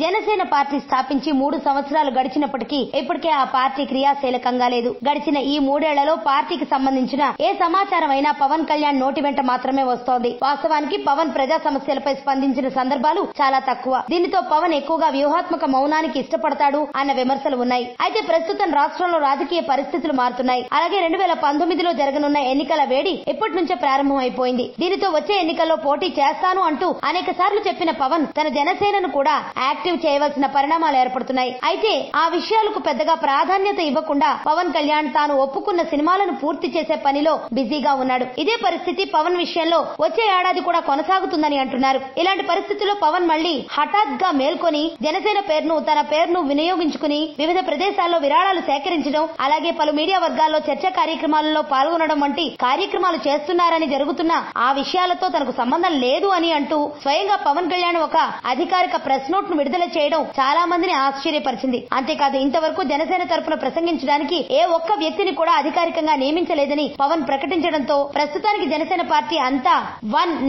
Janasena party స్థాపించి 3 సంవత్సరాలు గడిచినప్పటికీ ఇప్పటికే ఆ పార్టీ క్రియాశీలకంగా లేదు. గడిచిన ఈ 3 ఏళ్లలో పార్టీకి సంబంధించిన ఏ సమాచారం అయినా పవన్ కళ్యాణ్ నోటి వెంట మాత్రమే వస్తోంది. వాస్తవానికి పవన్ ప్రజా సమస్యలపై స్పందించిన సందర్భాలు చాలా తక్కువ. దీనితో పవన్ ఎక్కువగా వ్యూహాత్మక మౌనానికి ఇష్టపడతాడు అన్న విమర్శలు ఉన్నాయి. అయితే ప్రస్తుతం రాష్ట్రంలో రాజకీయ పరిస్థితులు మారుతున్నాయి. అలాగే 2019లో జరగనున్న ఎన్నికల వేడి ఇప్పటి నుంచే ప్రారంభమైపోయింది. దీనితో వచ్చే ఎన్నికల్లో పోటీ చేస్తాను అంటూ అనేక సార్లు చెప్పిన పవన్ తన జనసేనను కూడా యాక్టివ్ చేయవలసిన పరిణామాలు ఏర్పడుతున్నాయి. అయితే ఆ విషయాలకు పెద్దగా ప్రాధాన్యత ఇవ్వకుండా పవన్ కళ్యాణ్ తాను ఒప్పుకున్న సినిమాలను పూర్తి చేసే పనిలో బిజీగా ఉన్నాడు. ఇదే పరిస్థితి పవన్ విషయంలో వచ్చే ఏడాది కూడా కొనసాగుతుందని అంటున్నారు. ఇలాంటి పరిస్థితుల్లో పవన్ మళ్లీ హఠాత్ గా మేల్కొని జనసేన తన పేరును వినియోగించుకుని వివిధ ప్రదేశాల్లో విరాళాలు సేకరించడం, అలాగే పలు మీడియా వర్గాల్లో చర్చా కార్యక్రమాలలో పాల్గొనడం వంటి కార్యక్రమాలు చేస్తున్నారని జరుగుతున్న ఆ విషయాలతో తనకు సంబంధం లేదు అని అంటూ స్వయంగా పవన్ కళ్యాణ్ ఒక అధికారిక ప్రెస్ నోట్ ను విడుదల చేయడం చాలా మందిని ఆశ్చర్యపరిచింది. అంతేకాదు ఇంతవరకు జనసేన తరపున ప్రసంగించడానికి ఏ ఒక్క వ్యక్తిని కూడా అధికారికంగా నియమించలేదని పవన్ ప్రకటించడంతో ప్రస్తుతానికి జనసేన పార్టీ అంతా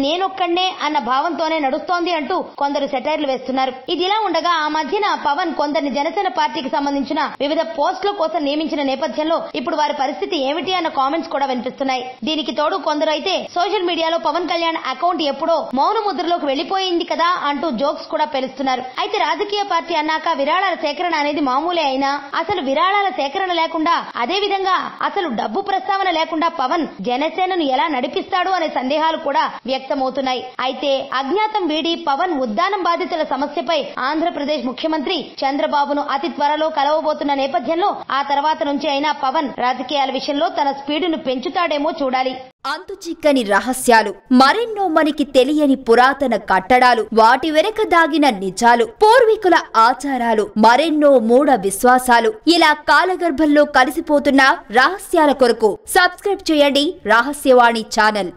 నేనొక్కడే అన్న భావంతోనే నడుస్తోంది అంటూ కొందరు సెటైర్లు వేస్తున్నారు. ఇదిలా ఉండగా ఆ మధ్యన పవన్ కొందరిని జనసేన పార్టీకి సంబంధించిన వివిధ పోస్టుల కోసం నియమించిన నేపథ్యంలో ఇప్పుడు వారి పరిస్థితి ఏమిటి అన్న కామెంట్స్ కూడా వినిపిస్తున్నాయి. దీనికి తోడు కొందరు అయితే సోషల్ మీడియాలో పవన్ కళ్యాణ్ అకౌంట్ ఎప్పుడో మౌన ముద్రలోకి వెళ్లిపోయింది కదా అంటూ జోక్స్ కూడా పెలుస్తున్నారు. అయితే రాజకీయ పార్టీ అన్నాక విరాళాల సేకరణ అనేది మామూలే అయినా అసలు విరాళాల సేకరణ లేకుండా, అదే విధంగా అసలు డబ్బు ప్రస్తావన లేకుండా పవన్ జనసేనను ఎలా నడిపిస్తాడు అనే సందేహాలు కూడా వ్యక్తమవుతున్నాయి. అయితే అజ్ఞాతం వీడి పవన్ ఉద్దానం బాధితుల సమస్యపై ఆంధ్రప్రదేశ్ ముఖ్యమంత్రి చంద్రబాబును అతి త్వరలో కలవబోతున్న నేపథ్యంలో ఆ తర్వాత నుంచి అయినా పవన్ రాజకీయాల విషయంలో తన స్పీడును పెంచుతాడేమో చూడాలి. అంతుచిక్కని రహస్యాలు, మరెన్నో మనకి తెలియని పురాతన కట్టడాలు, వాటి వెనక దాగిన నిజాలు, పూర్వీకుల ఆచారాలు, మరెన్నో మూఢ విశ్వాసాలు, ఇలా కాలగర్భంలో కలిసిపోతున్న రహస్యాల కొరకు సబ్స్క్రైబ్ చేయండి రహస్యవాణి ఛానల్.